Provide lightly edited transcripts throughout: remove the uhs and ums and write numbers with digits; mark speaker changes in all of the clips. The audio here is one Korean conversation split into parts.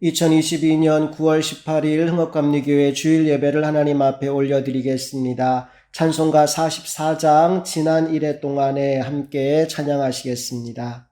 Speaker 1: 2022년 9월 18일 흥업감리교회 주일 예배를 하나님 앞에 올려드리겠습니다. 찬송가 44장 지난 1회 동안에 함께 찬양하시겠습니다.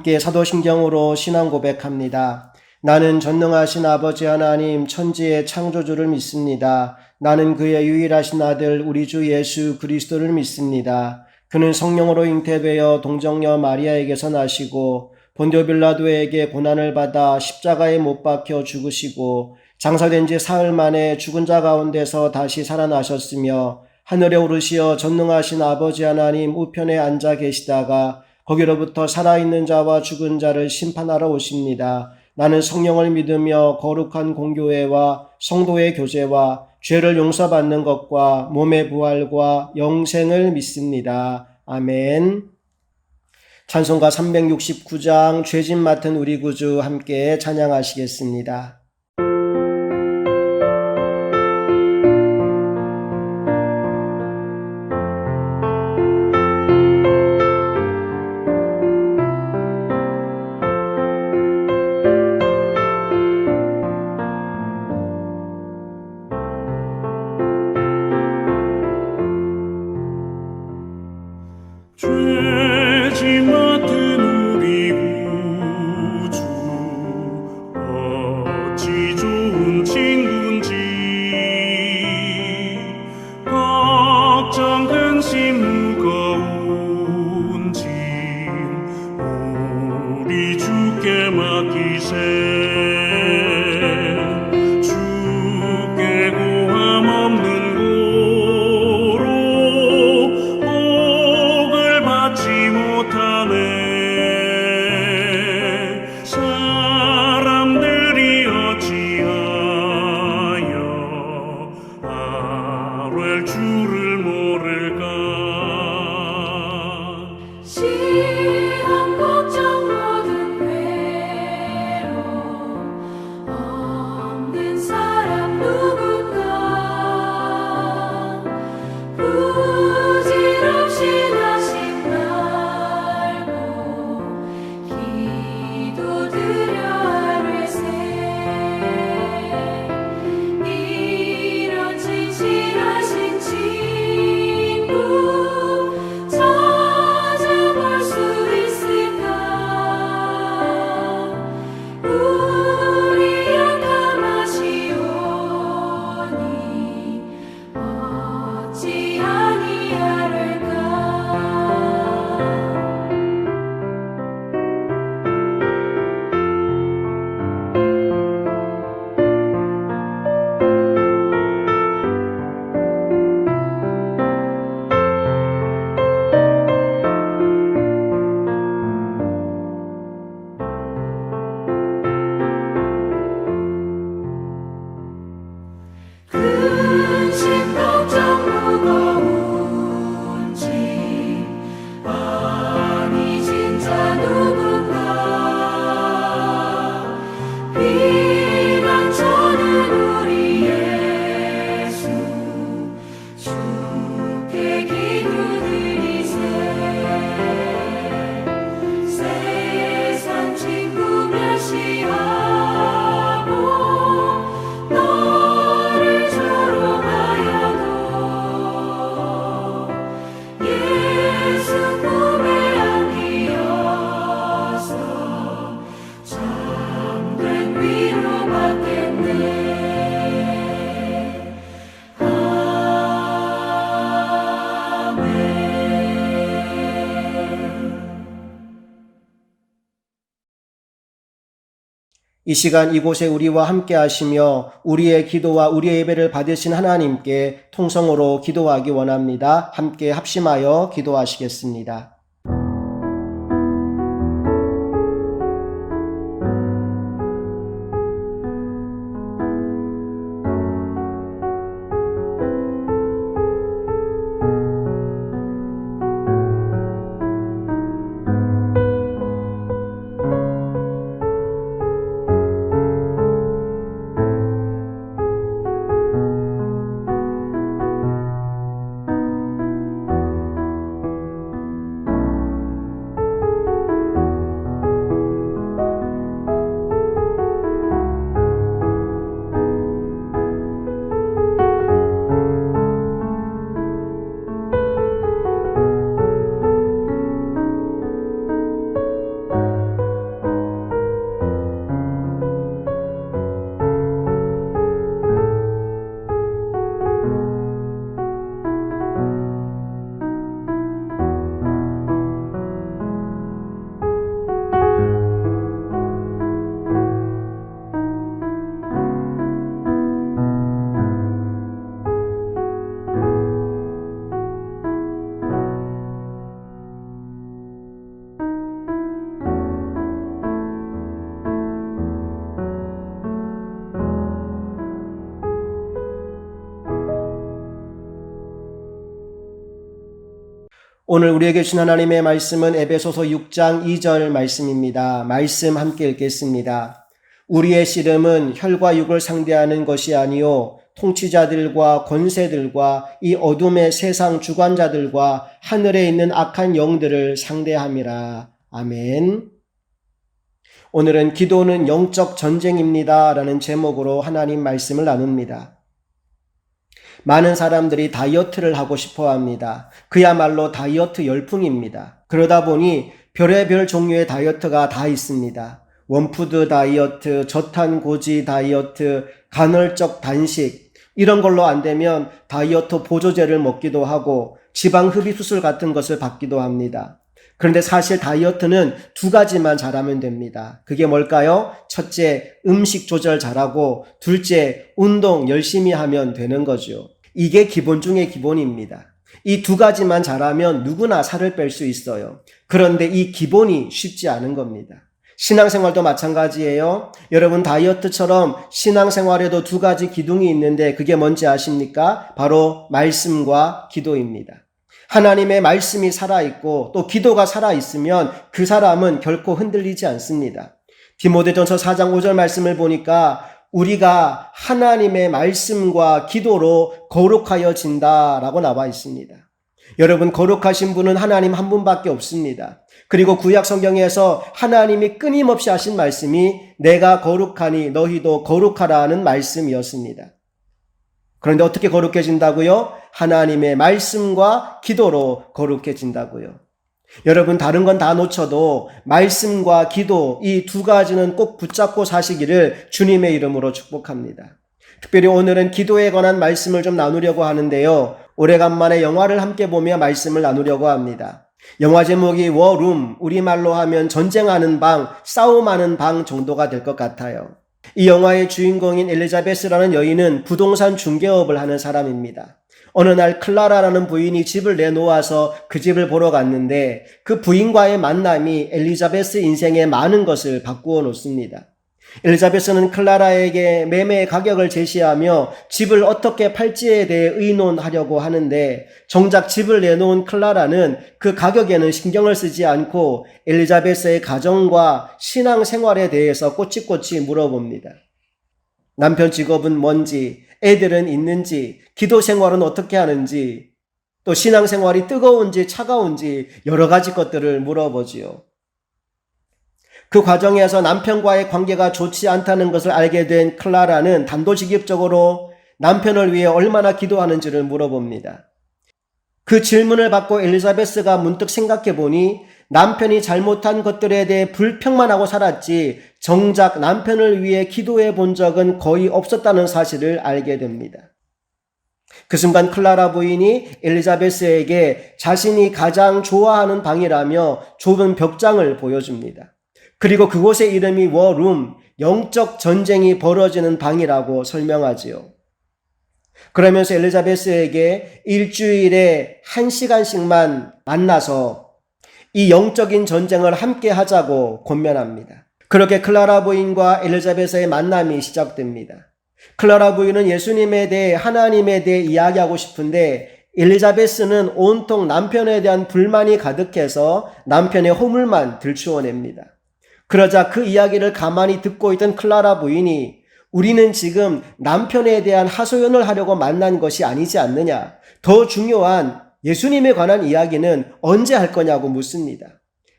Speaker 1: 함께 사도신경으로 신앙 고백합니다. 나는 전능하신 아버지 하나님 천지의 창조주를 믿습니다. 나는 그의 유일하신 아들 우리 주 예수 그리스도를 믿습니다. 그는 성령으로 잉태되어 동정녀 마리아에게서 나시고 본디오 빌라도에게 고난을 받아 십자가에 못 박혀 죽으시고 장사된 지 사흘 만에 죽은 자 가운데서 다시 살아나셨으며 하늘에 오르시어 전능하신 아버지 하나님 우편에 앉아 계시다가 거기로부터 살아있는 자와 죽은 자를 심판하러 오십니다. 나는 성령을 믿으며 거룩한 공교회와 성도의 교제와 죄를 용서받는 것과 몸의 부활과 영생을 믿습니다. 아멘. 찬송가 369장 죄짐 맡은 우리 구주 함께 찬양하시겠습니다.
Speaker 2: 죄짐 맡은 우리 구주 어찌 좋은 친구인지 걱정 근심 무거운 짐 우리 주께 맡기세 주께 고함 없는 고로 복을 받
Speaker 1: 이 시간 이곳에 우리와 함께 하시며 우리의 기도와 우리의 예배를 받으신 하나님께 통성으로 기도하기 원합니다. 함께 합심하여 기도하시겠습니다. 오늘 우리에게 주신 하나님의 말씀은 에베소서 6장 2절 말씀입니다. 말씀 함께 읽겠습니다. 우리의 씨름은 혈과 육을 상대하는 것이 아니요 통치자들과 권세들과 이 어둠의 세상 주관자들과 하늘에 있는 악한 영들을 상대함이라. 아멘. 오늘은 기도는 영적 전쟁입니다 라는 제목으로 하나님 말씀을 나눕니다. 많은 사람들이 다이어트를 하고 싶어 합니다. 그야말로 다이어트 열풍입니다. 그러다 보니 별의별 종류의 다이어트가 다 있습니다. 원푸드 다이어트, 저탄고지 다이어트, 간헐적 단식, 이런 걸로 안 되면 다이어트 보조제를 먹기도 하고 지방 흡입 수술 같은 것을 받기도 합니다. 그런데 사실 다이어트는 두 가지만 잘하면 됩니다. 그게 뭘까요? 첫째, 음식 조절 잘하고 둘째, 운동 열심히 하면 되는 거죠. 이게 기본 중의 기본입니다. 이 두 가지만 잘하면 누구나 살을 뺄 수 있어요. 그런데 이 기본이 쉽지 않은 겁니다. 신앙생활도 마찬가지예요. 여러분 다이어트처럼 신앙생활에도 두 가지 기둥이 있는데 그게 뭔지 아십니까? 바로 말씀과 기도입니다. 하나님의 말씀이 살아있고 또 기도가 살아있으면 그 사람은 결코 흔들리지 않습니다. 디모데전서 4장 5절 말씀을 보니까 우리가 하나님의 말씀과 기도로 거룩하여진다라고 나와 있습니다. 여러분 거룩하신 분은 하나님 한 분밖에 없습니다. 그리고 구약 성경에서 하나님이 끊임없이 하신 말씀이 내가 거룩하니 너희도 거룩하라는 말씀이었습니다. 그런데 어떻게 거룩해진다고요? 하나님의 말씀과 기도로 거룩해진다고요. 여러분 다른 건 다 놓쳐도 말씀과 기도 이 두 가지는 꼭 붙잡고 사시기를 주님의 이름으로 축복합니다. 특별히 오늘은 기도에 관한 말씀을 좀 나누려고 하는데요. 오래간만에 영화를 함께 보며 말씀을 나누려고 합니다. 영화 제목이 워룸, 우리말로 하면 전쟁하는 방, 싸움하는 방 정도가 될 것 같아요. 이 영화의 주인공인 엘리자베스라는 여인은 부동산 중개업을 하는 사람입니다. 어느 날 클라라라는 부인이 집을 내놓아서 그 집을 보러 갔는데 그 부인과의 만남이 엘리자베스 인생의 많은 것을 바꾸어 놓습니다. 엘리자베스는 클라라에게 매매 가격을 제시하며 집을 어떻게 팔지에 대해 의논하려고 하는데 정작 집을 내놓은 클라라는 그 가격에는 신경을 쓰지 않고 엘리자베스의 가정과 신앙생활에 대해서 꼬치꼬치 물어봅니다. 남편 직업은 뭔지, 애들은 있는지, 기도 생활은 어떻게 하는지, 또 신앙생활이 뜨거운지 차가운지 여러 가지 것들을 물어보지요. 그 과정에서 남편과의 관계가 좋지 않다는 것을 알게 된 클라라는 단도직입적으로 남편을 위해 얼마나 기도하는지를 물어봅니다. 그 질문을 받고 엘리자베스가 문득 생각해 보니 남편이 잘못한 것들에 대해 불평만 하고 살았지 정작 남편을 위해 기도해 본 적은 거의 없었다는 사실을 알게 됩니다. 그 순간 클라라 부인이 엘리자베스에게 자신이 가장 좋아하는 방이라며 좁은 벽장을 보여줍니다. 그리고 그곳의 이름이 워룸, 영적 전쟁이 벌어지는 방이라고 설명하지요. 그러면서 엘리자베스에게 일주일에 1시간씩만 만나서 이 영적인 전쟁을 함께 하자고 권면합니다. 그렇게 클라라 부인과 엘리자베스의 만남이 시작됩니다. 클라라 부인은 예수님에 대해, 하나님에 대해 이야기하고 싶은데 엘리자베스는 온통 남편에 대한 불만이 가득해서 남편의 허물만 들추어냅니다. 그러자 그 이야기를 가만히 듣고 있던 클라라 부인이 우리는 지금 남편에 대한 하소연을 하려고 만난 것이 아니지 않느냐. 더 중요한 예수님에 관한 이야기는 언제 할 거냐고 묻습니다.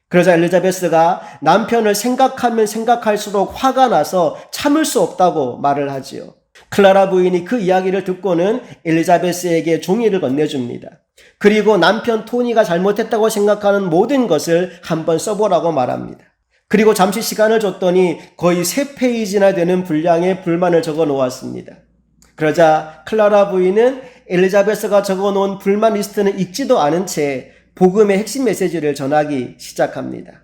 Speaker 1: 그러자 엘리자베스가 남편을 생각하면 생각할수록 화가 나서 참을 수 없다고 말을 하지요. 클라라 부인이 그 이야기를 듣고는 엘리자베스에게 종이를 건네줍니다. 그리고 남편 토니가 잘못했다고 생각하는 모든 것을 한번 써보라고 말합니다. 그리고 잠시 시간을 줬더니 거의 3페이지나 되는 분량의 불만을 적어 놓았습니다. 그러자 클라라 부인은 엘리자베스가 적어 놓은 불만 리스트는 읽지도 않은 채 복음의 핵심 메시지를 전하기 시작합니다.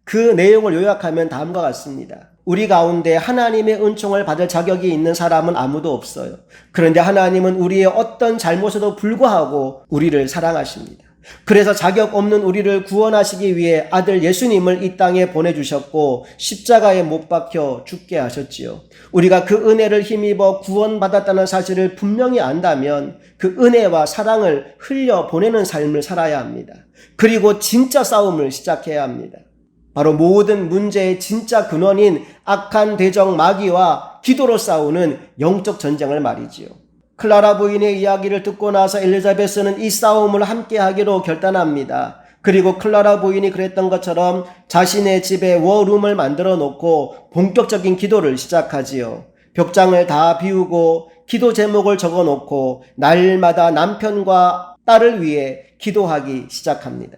Speaker 1: 그 내용을 요약하면 다음과 같습니다. 우리 가운데 하나님의 은총을 받을 자격이 있는 사람은 아무도 없어요. 그런데 하나님은 우리의 어떤 잘못에도 불구하고 우리를 사랑하십니다. 그래서 자격 없는 우리를 구원하시기 위해 아들 예수님을 이 땅에 보내주셨고 십자가에 못 박혀 죽게 하셨지요. 우리가 그 은혜를 힘입어 구원받았다는 사실을 분명히 안다면 그 은혜와 사랑을 흘려보내는 삶을 살아야 합니다. 그리고 진짜 싸움을 시작해야 합니다. 바로 모든 문제의 진짜 근원인 악한 대적 마귀와 기도로 싸우는 영적 전쟁을 말이지요. 클라라 부인의 이야기를 듣고 나서 엘리자베스는 이 싸움을 함께 하기로 결단합니다. 그리고 클라라 부인이 그랬던 것처럼 자신의 집에 워룸을 만들어 놓고 본격적인 기도를 시작하지요. 벽장을 다 비우고 기도 제목을 적어 놓고 날마다 남편과 딸을 위해 기도하기 시작합니다.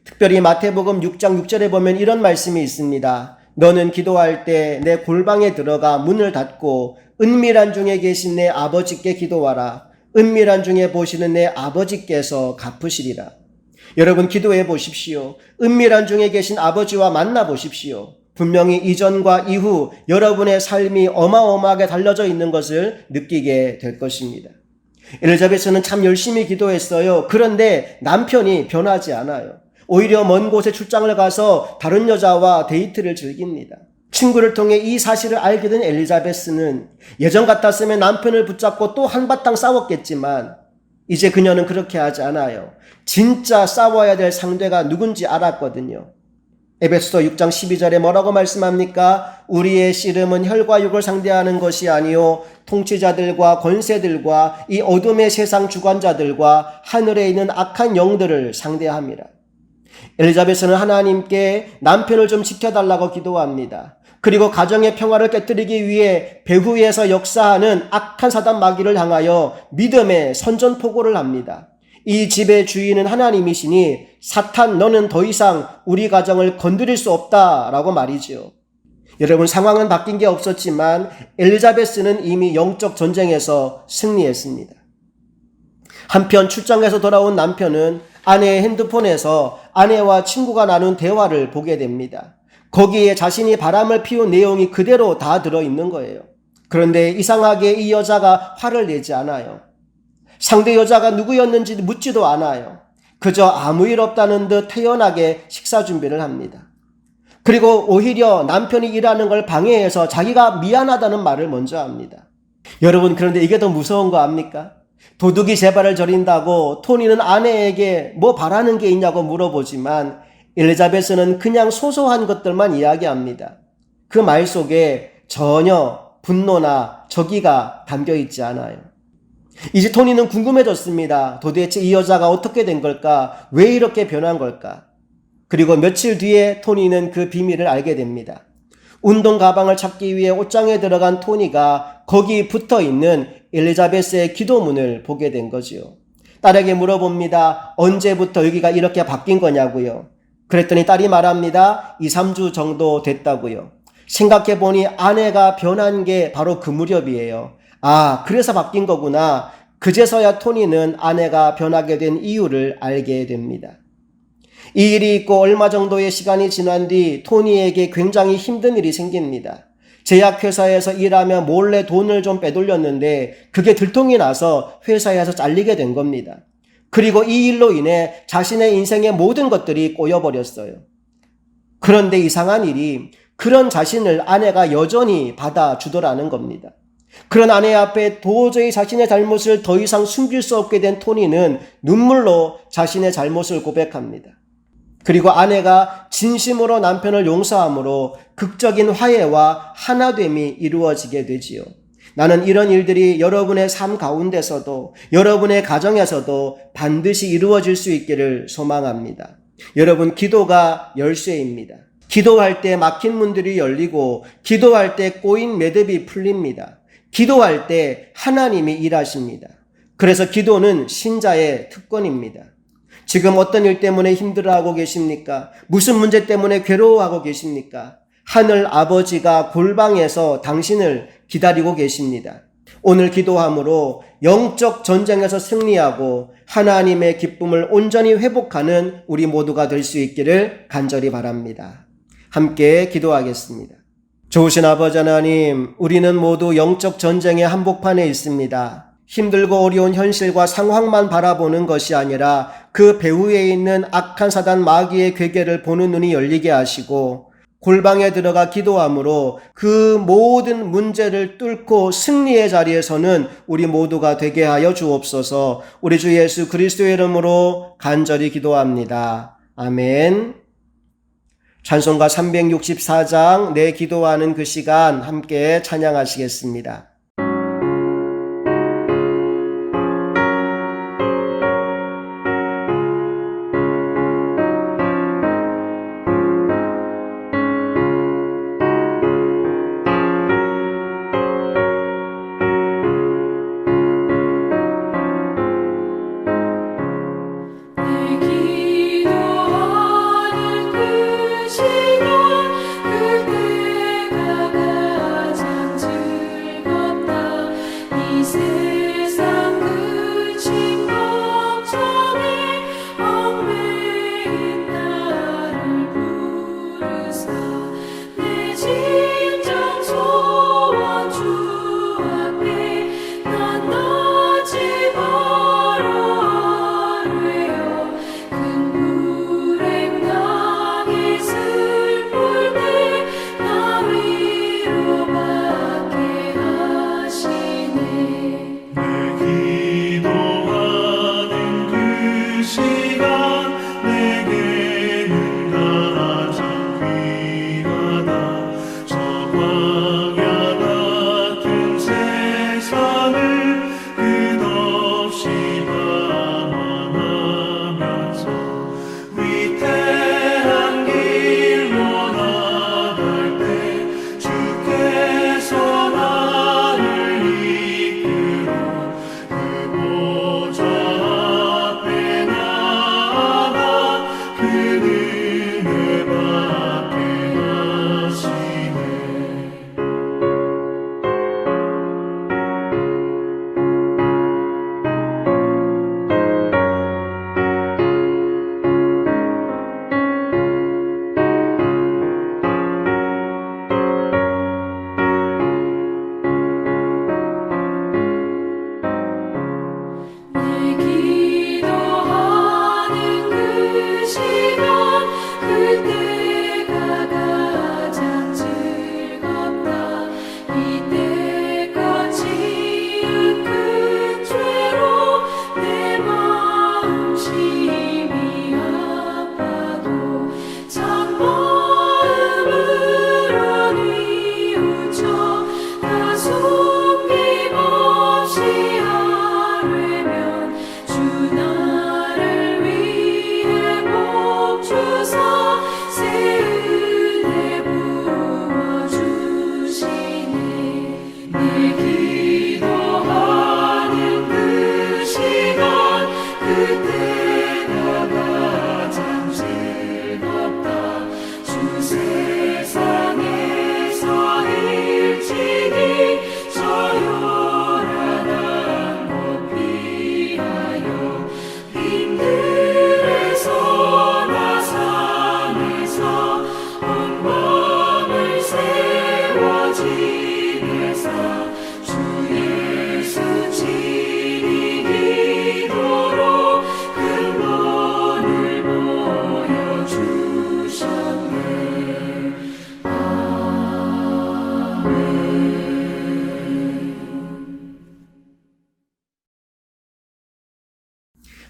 Speaker 1: 특별히 마태복음 6장 6절에 보면 이런 말씀이 있습니다. 너는 기도할 때 내 골방에 들어가 문을 닫고 은밀한 중에 계신 내 아버지께 기도하라. 은밀한 중에 보시는 내 아버지께서 갚으시리라. 여러분 기도해 보십시오. 은밀한 중에 계신 아버지와 만나 보십시오. 분명히 이전과 이후 여러분의 삶이 어마어마하게 달라져 있는 것을 느끼게 될 것입니다. 엘리자베스는 참 열심히 기도했어요. 그런데 남편이 변하지 않아요. 오히려 먼 곳에 출장을 가서 다른 여자와 데이트를 즐깁니다. 친구를 통해 이 사실을 알게 된 엘리자베스는 예전 같았으면 남편을 붙잡고 또 한바탕 싸웠겠지만 이제 그녀는 그렇게 하지 않아요. 진짜 싸워야 될 상대가 누군지 알았거든요. 에베소서 6장 12절에 뭐라고 말씀합니까? 우리의 씨름은 혈과 육을 상대하는 것이 아니요 통치자들과 권세들과 이 어둠의 세상 주관자들과 하늘에 있는 악한 영들을 상대합니다. 엘리자베스는 하나님께 남편을 좀 지켜달라고 기도합니다. 그리고 가정의 평화를 깨뜨리기 위해 배후에서 역사하는 악한 사단 마귀를 향하여 믿음의 선전포고를 합니다. 이 집의 주인은 하나님이시니 사탄 너는 더 이상 우리 가정을 건드릴 수 없다라고 말이지요. 여러분 상황은 바뀐 게 없었지만 엘리자베스는 이미 영적 전쟁에서 승리했습니다. 한편 출장에서 돌아온 남편은 아내의 핸드폰에서 아내와 친구가 나눈 대화를 보게 됩니다. 거기에 자신이 바람을 피운 내용이 그대로 다 들어있는 거예요. 그런데 이상하게 이 여자가 화를 내지 않아요. 상대 여자가 누구였는지 묻지도 않아요. 그저 아무 일 없다는 듯 태연하게 식사 준비를 합니다. 그리고 오히려 남편이 일하는 걸 방해해서 자기가 미안하다는 말을 먼저 합니다. 여러분 그런데 이게 더 무서운 거 압니까? 도둑이 제 발을 저린다고 토니는 아내에게 뭐 바라는 게 있냐고 물어보지만 엘리자베스는 그냥 소소한 것들만 이야기합니다. 그 말 속에 전혀 분노나 적의가 담겨 있지 않아요. 이제 토니는 궁금해졌습니다. 도대체 이 여자가 어떻게 된 걸까? 왜 이렇게 변한 걸까? 그리고 며칠 뒤에 토니는 그 비밀을 알게 됩니다. 운동 가방을 찾기 위해 옷장에 들어간 토니가 거기 붙어 있는 엘리자베스의 기도문을 보게 된 거지요. 딸에게 물어봅니다. 언제부터 여기가 이렇게 바뀐 거냐고요. 그랬더니 딸이 말합니다. 2, 3주 정도 됐다고요. 생각해보니 아내가 변한 게 바로 그 무렵이에요. 아, 그래서 바뀐 거구나. 그제서야 토니는 아내가 변하게 된 이유를 알게 됩니다. 이 일이 있고 얼마 정도의 시간이 지난 뒤 토니에게 굉장히 힘든 일이 생깁니다. 제약회사에서 일하며 몰래 돈을 좀 빼돌렸는데 그게 들통이 나서 회사에서 잘리게 된 겁니다. 그리고 이 일로 인해 자신의 인생의 모든 것들이 꼬여버렸어요. 그런데 이상한 일이 그런 자신을 아내가 여전히 받아주더라는 겁니다. 그런 아내 앞에 도저히 자신의 잘못을 더 이상 숨길 수 없게 된 토니는 눈물로 자신의 잘못을 고백합니다. 그리고 아내가 진심으로 남편을 용서함으로 극적인 화해와 하나됨이 이루어지게 되지요. 나는 이런 일들이 여러분의 삶 가운데서도 여러분의 가정에서도 반드시 이루어질 수 있기를 소망합니다. 여러분, 기도가 열쇠입니다. 기도할 때 막힌 문들이 열리고 기도할 때 꼬인 매듭이 풀립니다. 기도할 때 하나님이 일하십니다. 그래서 기도는 신자의 특권입니다. 지금 어떤 일 때문에 힘들어하고 계십니까? 무슨 문제 때문에 괴로워하고 계십니까? 하늘 아버지가 골방에서 당신을 기다리고 계십니다. 오늘 기도함으로 영적 전쟁에서 승리하고 하나님의 기쁨을 온전히 회복하는 우리 모두가 될 수 있기를 간절히 바랍니다. 함께 기도하겠습니다. 좋으신 아버지 하나님, 우리는 모두 영적 전쟁의 한복판에 있습니다. 힘들고 어려운 현실과 상황만 바라보는 것이 아니라 그 배후에 있는 악한 사단 마귀의 괴계를 보는 눈이 열리게 하시고 골방에 들어가 기도함으로 그 모든 문제를 뚫고 승리의 자리에 서는 우리 모두가 되게 하여 주옵소서. 우리 주 예수 그리스도의 이름으로 간절히 기도합니다. 아멘. 찬송가 364장 내 기도하는 그 시간 함께 찬양하시겠습니다.
Speaker 3: 그때가 가장 즐거워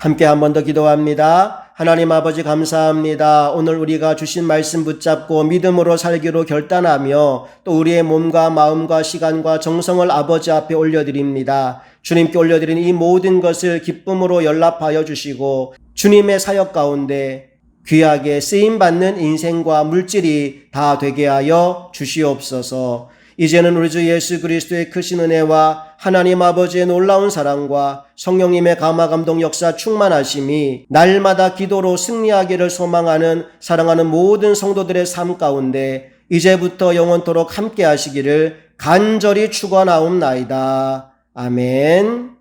Speaker 1: 함께 한 번 더 기도합니다. 하나님 아버지 감사합니다. 오늘 우리가 주신 말씀 붙잡고 믿음으로 살기로 결단하며 또 우리의 몸과 마음과 시간과 정성을 아버지 앞에 올려드립니다. 주님께 올려드린 이 모든 것을 기쁨으로 연락하여 주시고 주님의 사역 가운데 귀하게 쓰임받는 인생과 물질이 다 되게 하여 주시옵소서. 이제는 우리 주 예수 그리스도의 크신 은혜와 하나님 아버지의 놀라운 사랑과 성령님의 감화 감동 역사 충만하심이 날마다 기도로 승리하기를 소망하는 사랑하는 모든 성도들의 삶 가운데 이제부터 영원토록 함께 하시기를 간절히 축원하옵나이다. 아멘.